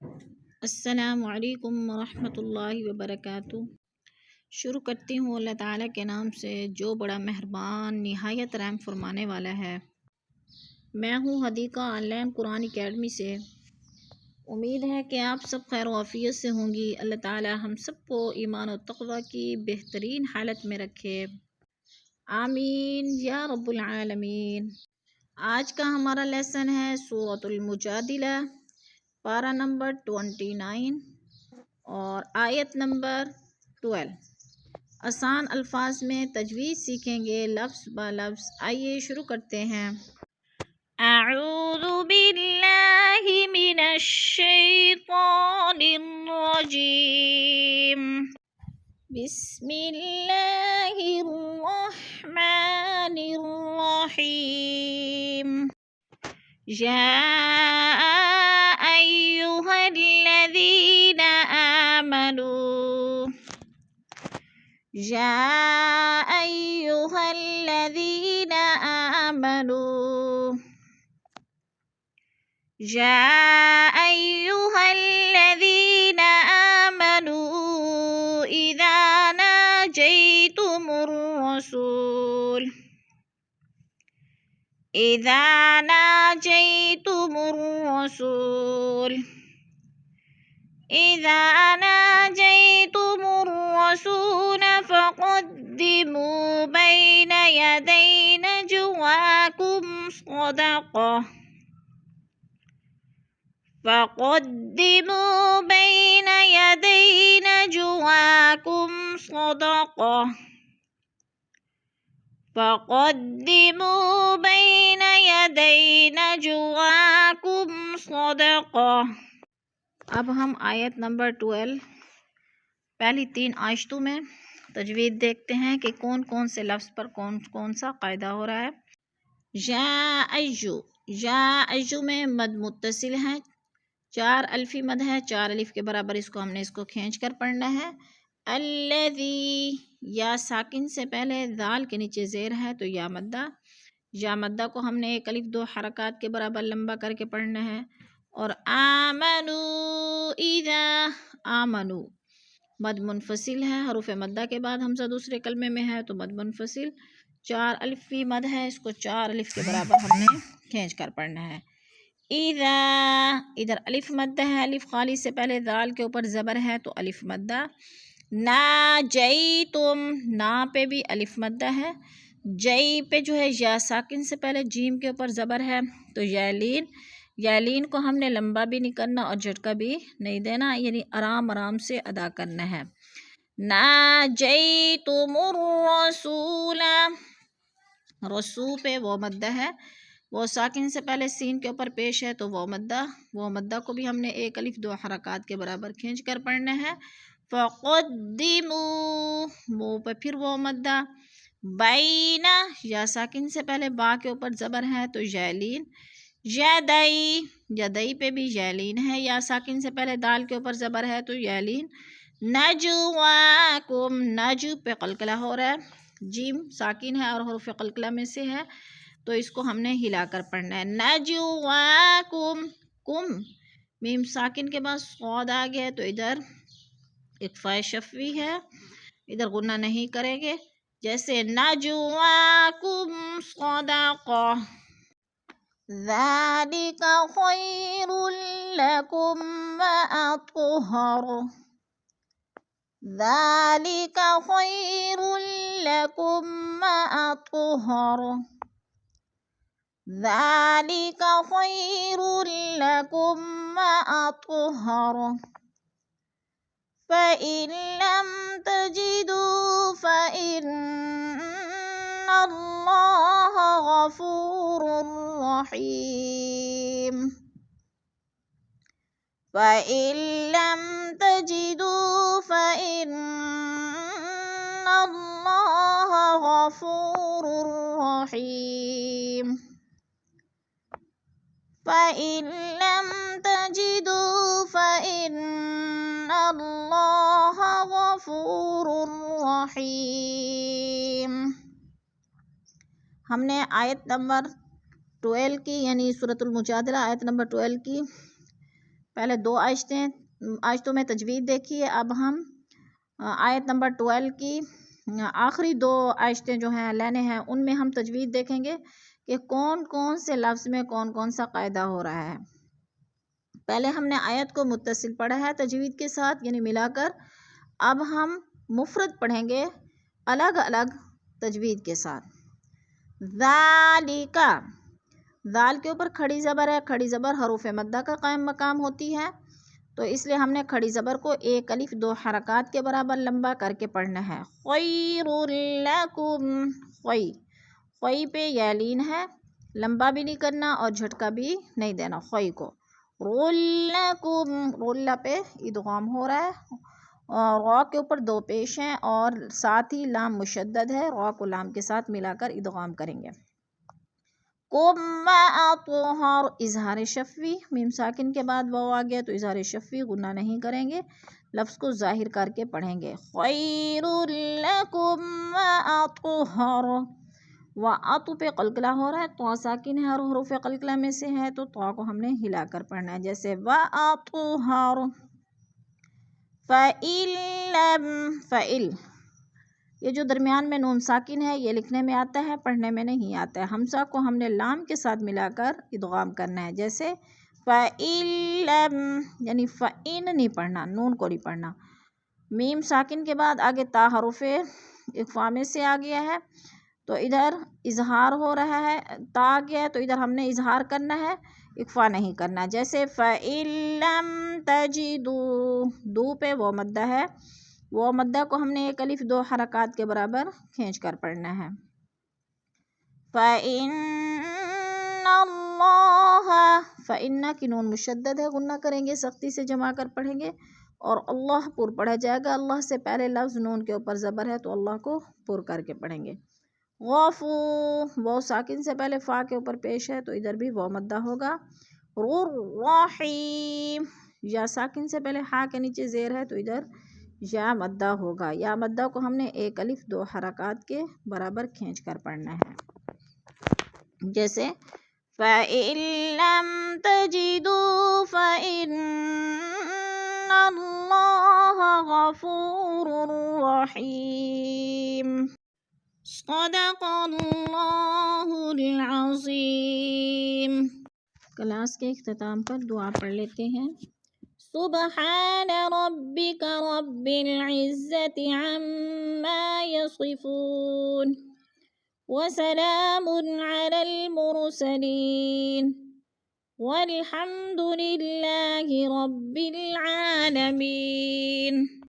السلام علیکم ورحمۃ اللہ وبرکاتہ۔ شروع کرتی ہوں اللہ تعالیٰ کے نام سے جو بڑا مہربان نہایت رحم فرمانے والا ہے۔ میں ہوں Hadiqa on line Quran academy سے۔ امید ہے کہ آپ سب خیر و عافیت سے ہوں گی۔ اللہ تعالیٰ ہم سب کو ایمان و تقوی کی بہترین حالت میں رکھے، آمین یا رب العالمین۔ آج کا ہمارا لیسن ہے سورۃ المجادلہ، پارہ نمبر 29 اور آیت نمبر 12۔ آسان الفاظ میں تجوید سیکھیں گے لفظ با لفظ۔ آئیے شروع کرتے ہیں۔ اعوذ باللہ من الشیطان الرجیم، بسم اللہ الرحمن الرحیم۔ یا أيها الذين آمنوا، يا أيها الذين آمنوا، يا أيها الذين آمنوا إذا ناجيتم الرسول، إذا ناجيتم الرسول، إذا ناجيتم الرسول فقدموا بين يدي نجواكم صدقة، فقدموا بين يدي نجواكم صدقة، فقدموا بين يدي نجواكم صدقة۔ اب ہم آیت نمبر 12 پہلی 3 آیتوں میں تجوید دیکھتے ہیں کہ کون کون سے لفظ پر کون سا قاعدہ ہو رہا ہے۔ یا ایو، یا ایو میں مد متصل ہے، 4 الفی مد ہے، 4 الف کے برابر اس کو کھینچ کر پڑھنا ہے۔ الذی، یا ساکن سے پہلے ذال کے نیچے زیر ہے تو یا مدہ، یا مدہ کو ہم نے 1 الف 2 حرکات کے برابر لمبا کر کے پڑھنا ہے۔ اور آمنو، اذا، آمنو مد منفصل ہے، حروف مدہ کے بعد حمزہ دوسرے کلمے میں ہے تو مد منفصل، 4 الفی مد ہے، اس کو 4 الف کے برابر ہم نے کھینچ کر پڑھنا ہے۔ اذا، ادھر الف مدہ ہے، الف خالی سے پہلے ذال کے اوپر زبر ہے تو الف مدہ۔ ناجیتم، نا پہ بھی الف مدہ ہے، جئی پہ جو ہے یا ساکن سے پہلے جیم کے اوپر زبر ہے تو یالین، یالین کو ہم نے لمبا بھی نہیں کرنا اور جھٹکا بھی نہیں دینا، یعنی آرام آرام سے ادا کرنا ہے۔ ناجیتم الرسول، رسو پہ وہ مدہ ہے، وہ ساکن سے پہلے سین کے اوپر پیش ہے تو وہ مدہ کو بھی ہم نے 1 الف 2 حرکات کے برابر کھینچ کر پڑھنا ہے۔ فقدموا، منہ پہ پھر وہ مدہ، بین، یا ساکن سے پہلے با کے اوپر زبر ہے تو یالین، یدئی، یدئی پہ بھی یالین ہے، یا ساکن سے پہلے دال کے اوپر زبر ہے تو یالین۔ نجواکم، نجو پہ قلقلہ ہو رہا ہے، جیم ساکن ہے اور حروف قلقلہ میں سے ہے تو اس کو ہم نے ہلا کر پڑھنا ہے۔ نجواکم، کم میم ساکن کے بعد صاد آ گیا تو ادھر اخفاء شفوی ہے، ادھر غنہ نہیں کریں گے، جیسے نجواکم صدقہ، ذالک خیر لکم وأطہر، ذالک خیر لکم وأطہر، ذالک خیر لکم وأطہر۔ فإن لم تجدوا فإن اللہ غفور رحیم، فإن لم تجدوا فإن اللہ غفور رحیم، فإن لم تجدوا فإن اللہ غفور رحیم۔ ہم نے آیت نمبر 12 کی یعنی سورۃ المجادلہ آیت نمبر 12 کی پہلے 2 آیتوں میں تجوید دیکھیے. اب ہم آیت نمبر 12 کی آخری 2 آیتیں جو ہیں لینے ہیں، ان میں ہم تجوید دیکھیں گے کہ کون کون سے لفظ میں کون کون سا قاعدہ ہو رہا ہے. پہلے ہم نے آیت کو متصل پڑھا ہے تجوید کے ساتھ یعنی ملا کر. اب ہم مفرد پڑھیں گے الگ الگ تجوید کے ساتھ. ذالک، ذال کے اوپر کھڑی زبر ہے. کھڑی زبر حروف مدہ کا قائم مقام ہوتی ہے، تو اس لیے ہم نے کھڑی زبر کو 1 الف 2 حرکات کے برابر لمبا کر کے پڑھنا ہے. خیر لکم، خوئی، خوئی پہ یا لین ہے، لمبا بھی نہیں کرنا اور جھٹکا بھی نہیں دینا خوئی کو. رلکم، رلا پہ ادغام ہو رہا ہے، اور را کے اوپر 2 پیش ہیں اور ساتھ ہی لام مشدد ہے، را کو لام کے ساتھ ملا کر ادغام کریں گے. کم اطہر، اظہار شفوی، میم ساکن کے بعد واو آ گیا تو اظہار شفوی غنہ نہیں کریں گے، لفظ کو ظاہر کر کے پڑھیں گے. خیر لکم اطہر، وَأَطُ پہ قلقلہ ہو رہا ہے، تو ساکن ہے اور حروف قلقلہ میں سے ہے تو تو کو ہم نے ہلا کر پڑھنا ہے، جیسے وَأَطْهَرُ. فَإِن لَمْ، فَإِل، یہ جو درمیان میں نون ساکن ہے یہ لکھنے میں آتا ہے، پڑھنے میں نہیں آتا ہے. حمزہ کو ہم نے لام کے ساتھ ملا کر ادغام کرنا ہے، جیسے فَإِن لَمْ، یعنی فَإِن نہیں پڑھنا، نون کو نہیں پڑھنا. میم ساکن کے بعد آگے تا حروف اخفا میں سے آ گیا ہے تو ادھر اظہار ہو رہا ہے، تا آ گیا ہے تو ادھر ہم نے اظہار کرنا ہے، اخفا نہیں کرنا. جیسے فَإِن لَمْ تَجِدُوا، دو پہ وہ مدہ ہے، وہ مدہ کو ہم نے 1 الف 2 حرکات کے برابر کھینچ کر پڑھنا ہے. فَإِنَّ اللَّهَ، فَإِنَّ کی نون مشدد ہے، غنہ کریں گے، سختی سے جما کر پڑھیں گے اور اللہ پر پڑھا جائے گا. اللہ سے پہلے لفظ نون کے اوپر زبر ہے تو اللہ کو پر کر کے پڑھیں گے. غفو، وہ ساکن سے پہلے فا کے اوپر پیش ہے تو ادھر بھی وہ مدہ ہوگا. رحیم، یا ساکن سے پہلے ہا کے نیچے زیر ہے تو ادھر یا مدہ ہوگا. یا مدہ کو ہم نے 1 الف 2 حرکات کے برابر کھینچ کر پڑھنا ہے، جیسے فَإِن لَمْ تَجِدُوا فَإِنَّ اللَّهَ غَفُورٌ رَحِيمٌ. صدق اللہ العظیم. کلاس کے اختتام پر دعا پڑھ لیتے ہیں. سبحان ربک رب العزت عما یصفون وسلام علی المرسلین والحمد للہ رب العالمین.